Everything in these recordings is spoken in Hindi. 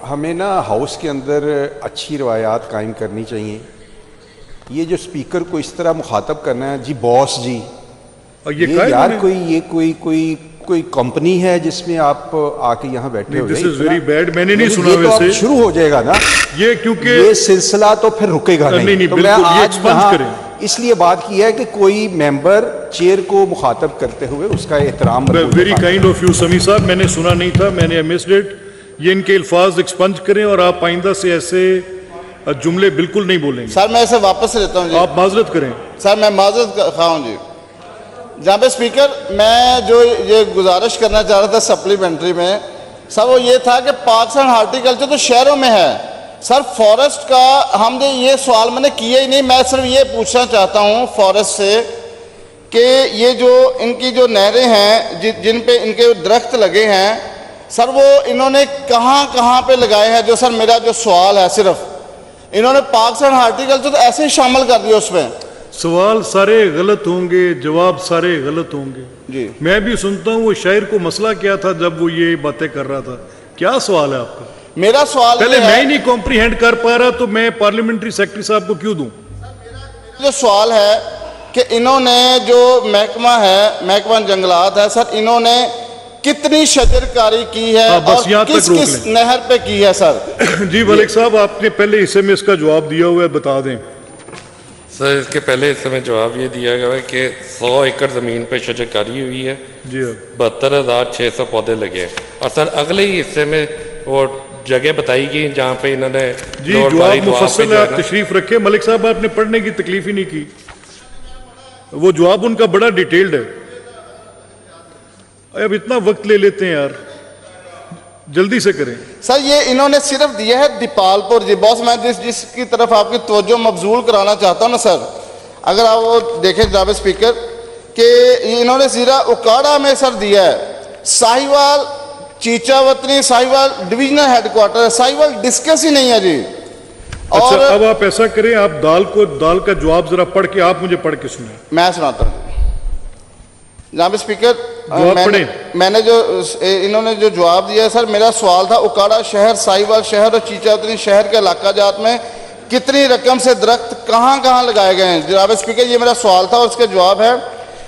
हमें ना हाउस के अंदर अच्छी रवायात कायम करनी चाहिए। ये जो स्पीकर को इस तरह मुखातब करना है, जी बॉस जी, और ये यार कोई कंपनी है जिसमें आप आके यहाँ बैठे हो। This is very bad. मैंने नहीं सुना। ये तो वैसे अब शुरू हो जाएगा ना ये, क्योंकि ये सिलसिला तो फिर रुकेगा नहीं। तो मैं आज यहाँ इसलिए बात की है कि कोई मेंबर चेयर को मुखातब करते हुए उसका एहतराम। वेरी काइंड ऑफ यू समी साहब, मैंने सुना नहीं था, मैंने मिस्ड इट। ये इनके अल्फाज एक्सपंज करें और आप आइंदा से ऐसे जुमले बिल्कुल नहीं बोलेंगे। सर मैं इसे वापस लेता हूँ। आप माजरत करें। सर मैं माजरत खाऊं जी। जनाब स्पीकर, मैं जो ये गुजारिश करना चाह रहा था सप्लीमेंट्री में सर, वो ये था कि पार्क्स एंड हॉर्टिकल्चर तो शहरों में है सर, फॉरेस्ट का हमने ये सवाल मैंने किया ही नहीं। मैं सिर्फ ये पूछना चाहता हूँ फॉरेस्ट से कि ये जो इनकी जो नहरें हैं जिन पे इनके दरख्त लगे हैं सर, वो इन्होंने कहाँ पे लगाए हैं? जो सर मेरा जो सवाल है, सिर्फ इन्होंने पार्क्स एंड हॉर्टिकल्चर तो ऐसे ही शामिल कर दिया उसमें। सवाल सारे गलत होंगे, जवाब सारे गलत होंगे जी। मैं भी सुनता हूँ वो शायर को मसला क्या था जब वो ये बातें कर रहा था। क्या सवाल है आपका? मेरा सवाल पहले मैं ही नहीं कॉम्प्रीहेंड कर पा रहा तो मैं पार्लियामेंट्री सेक्रेटरी साहब को क्यों दूं? जो सवाल है कि इन्होंने जो महकमा है, महकमा जंगलात है सर, इन्होंने कितनी शजरकारी की है और किस नहर पे की है सर? जी मलिक साहब, आपने पहले हिस्से में इसका जवाब दिया हुआ है, बता दें। सर इसके पहले हिस्से में जवाब ये दिया गया है कि 100 एकड़ ज़मीन पे शजरकारी हुई है जी। 72,600 पौधे लगे हैं। और सर अगले ही हिस्से में वो जगह बताई गई जहाँ पे इन्होंने जी जवाब मुफस्सल है, आप तशरीफ रखे। मलिक साहब आपने पढ़ने की तकलीफ ही नहीं की, वो जवाब उनका बड़ा डिटेल्ड है। अब इतना वक्त ले लेते हैं यार, जल्दी से करें। सर ये इन्होंने सिर्फ दिया है दीपालपुर जी। बॉस मैं जिसकी तरफ आपकी तवज्जो मबजूल कराना चाहता हूँ ना सर, अगर आप वो देखें जनाब स्पीकर कि इन्होंने ज़ीरा उकाड़ा में सर दिया है साहिवाल चीचावतनी, साहिवाल डिविजनल हेडक्वार्टर है, साहिवाल डिस्कस ही नहीं है जी। अच्छा, और अब आप ऐसा करें, आप दाल का जवाब जरा पढ़ के आप मुझे पढ़ के सुने। मैं सुनाता हूँ जनाब स्पीकर। मैंने जो इन्होंने जो जवाब दिया है सर, मेरा सवाल था उकाड़ा शहर, साहिवाल शहर और चीचावतनी शहर के इलाका जात में कितनी रकम से दरख्त कहाँ लगाए गए हैं जनाब स्पीकर, ये मेरा सवाल था। और उसका जवाब है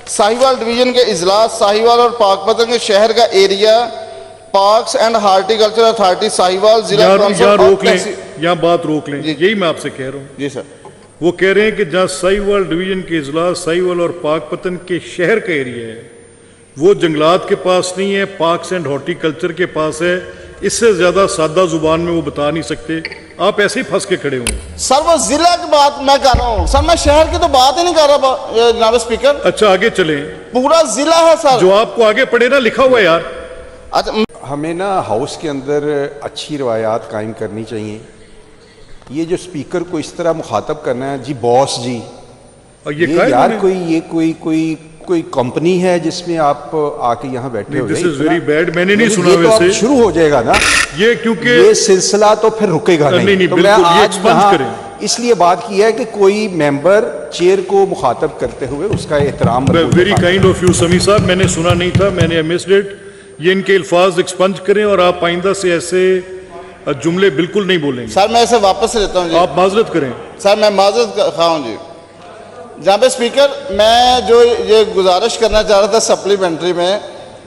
साहिवाल डिवीजन के इजलास, साहिवाल और पाकपतन के शहर का area, parks and horticulture authority Sahiwal, जिला यहाँ बात रोक लें। यही मैं आपसे कह रहा हूँ जी सर। वो कह रहे हैं कि जहाँ साहिवाल डिवीजन के इजलास, साहिवाल और पाकपतन के शहर का एरिया है वो जंगलात के पास नहीं है, पार्क्स एंड हॉर्टिकल्चर के पास है। इससे ज्यादा सादा जुबान में वो बता नहीं सकते, आप ऐसे ही फंस के खड़े हुए सर। वो जिला की बात मैं कर रहा हूँ सर, मैं शहर की तो बात ही नहीं कर रहा जनाब स्पीकर। अच्छा आगे चलें, पूरा जिला है सर। जो आपको आगे पढ़े ना, लिखा हुआ है यार। अच्छा, हमें ना हाउस के अंदर अच्छी रवायात कायम करनी चाहिए। ये जो स्पीकर को इस तरह मुखातब करना है, जी बॉस जी, और ये यार कोई कंपनी है जिसमें आप आके यहाँ बैठे हो। This is very bad. मैंने नहीं सुना। तो वैसे शुरू हो जाएगा ना ये, क्योंकि ये सिलसिला तो फिर रुकेगा नहीं। तो मैं आज यहाँ इसलिए बात की है कि कोई मेंबर चेयर को मुखातब करते हुए उसका एहतराम। वेरी काइंड ऑफ यू समी साहब, मैंने सुना नहीं था, मैंने मिस्ड इट। ये इनके अल्फाज एक्सपंज करें और आप आइंदा से ऐसे जुमले बिल्कुल नहीं बोलेंगे। सर मैं इसे वापस लेता हूँ। आप माजरत करें। सर मैं माजरत खाऊं जी। जनाब स्पीकर, मैं जो ये गुजारिश करना चाह रहा था सप्लीमेंट्री में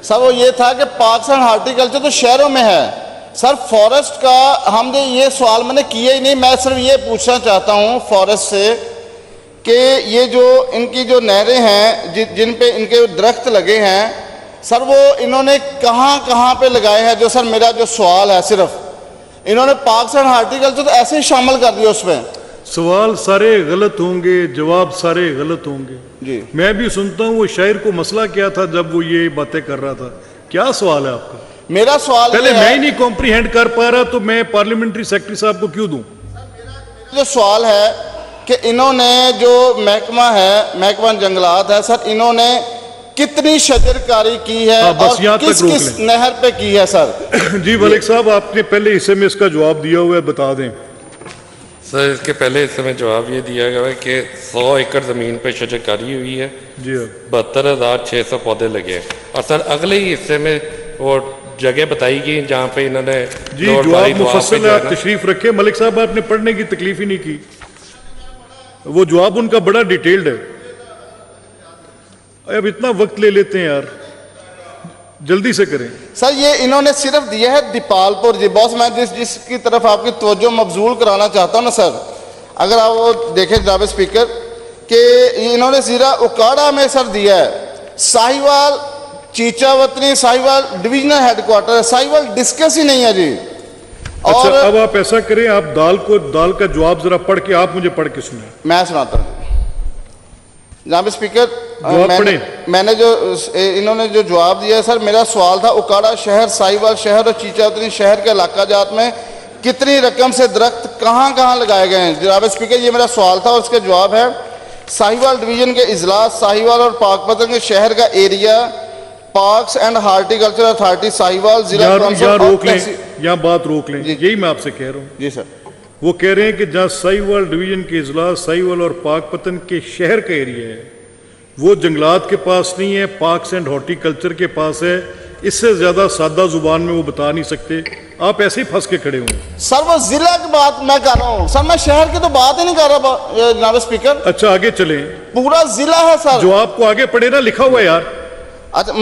सर, वो ये था कि पार्क्स एंड हॉर्टिकल्चर तो शहरों में है सर, फॉरेस्ट का हमने ये सवाल मैंने किया ही नहीं। मैं सिर्फ ये पूछना चाहता हूँ फॉरेस्ट से कि ये जो इनकी जो नहरें हैं जिन पे इनके दरख्त लगे हैं सर, वो इन्होंने कहाँ पे लगाए हैं? जो सर मेरा जो सवाल है, सिर्फ इन्होंने पार्क्स एंड हॉर्टिकल्चर तो ऐसे ही शामिल कर दिया उसमें। सवाल सारे गलत होंगे, जवाब सारे गलत होंगे जी। मैं भी सुनता हूँ वो शायर को मसला क्या था जब वो ये बातें कर रहा था। क्या सवाल है आपका? मेरा सवाल पहले मैं ही नहीं कॉम्प्रीहेंड कर पा रहा तो मैं पार्लियामेंट्री सेक्रेटरी साहब को क्यों दूं? जो सवाल है कि इन्होंने जो महकमा है, महकमा जंगलात है सर, इन्होंने कितनी शजरकारी की है और किस नहर पे की है सर? जी मलिक साहब, आपने पहले हिस्से में इसका जवाब दिया हुआ है, बता दें। सर इसके पहले हिस्से में जवाब ये दिया गया है कि 100 एकड़ ज़मीन पे शजरकारी हुई है। जी। 72,600 पौधे लगे हैं। और सर अगले ही हिस्से में वो जगह बताई कि जहाँ पे इन्होंने जी दौड़ जवाब मारी, तो वहाँ पे मुफस्सल जो है, है आप ना, तशरीफ रखे। मलिक साहब आपने पढ़ने की तकलीफ ही नहीं की, वो जवाब उनका बड़ा डिटेल्ड है। अब इतना वक्त ले लेते हैं यार, जल्दी से करें। सर ये इन्होंने सिर्फ दिया है दीपालपुर जी। बॉस मैं जिसकी तरफ आपकी तवज्जो मबजूल कराना चाहता हूँ ना सर, अगर आप वो देखें जनाब स्पीकर कि इन्होंने ज़िला उकाड़ा में सर दिया है, साहिवाल चीचावतनी साहिवाल डिविजनल हेडक्वार्टर है, साहिवाल डिस्कस ही नहीं है जी। अच्छा और अब आप ऐसा करें, आप दाल का जवाब जरा पढ़ के आप मुझे पढ़ के सुनाएं। मैं सुनाता हूँ जनाब स्पीकर। जवाब मैंने जो इन्होंने जो जवाब दिया है सर, मेरा सवाल था उकाड़ा शहर, साहिवाल शहर और चीचावतनी शहर के इलाका जात में कितनी रकम से दरख्त कहाँ कहाँ लगाए गए हैं। जनाब स्पीकर ये मेरा सवाल था और उसका जवाब है साहिवाल डिवीजन के इजलास, साहिवाल और पाकपतन के शहर का area, parks and horticulture authority Sahiwal, जिला यहाँ रोक लें, यहाँ बात रोक लें, यही मैं आपसे कह रहा हूँ। जी सर। वो कह रहे हैं कि जहाँ साहिवाल डिवीजन के इजलास, साहिवाल और पाकपतन के शहर का एरिया है, वो जंगलात के पास नहीं है, पार्क्स एंड हॉर्टिकल्चर के पास है। इससे ज्यादा सादा जुबान में वो बता नहीं सकते, आप ऐसे ही फंस के खड़े हुए। सर वो जिला की बात मैं कर रहा हूँ सर, मैं शहर की तो बात ही नहीं कर रहा जनाब स्पीकर। अच्छा आगे चलें, पूरा जिला है सर। जो आपको आगे पढ़े ना लिखा हुआ है यार। अच्छा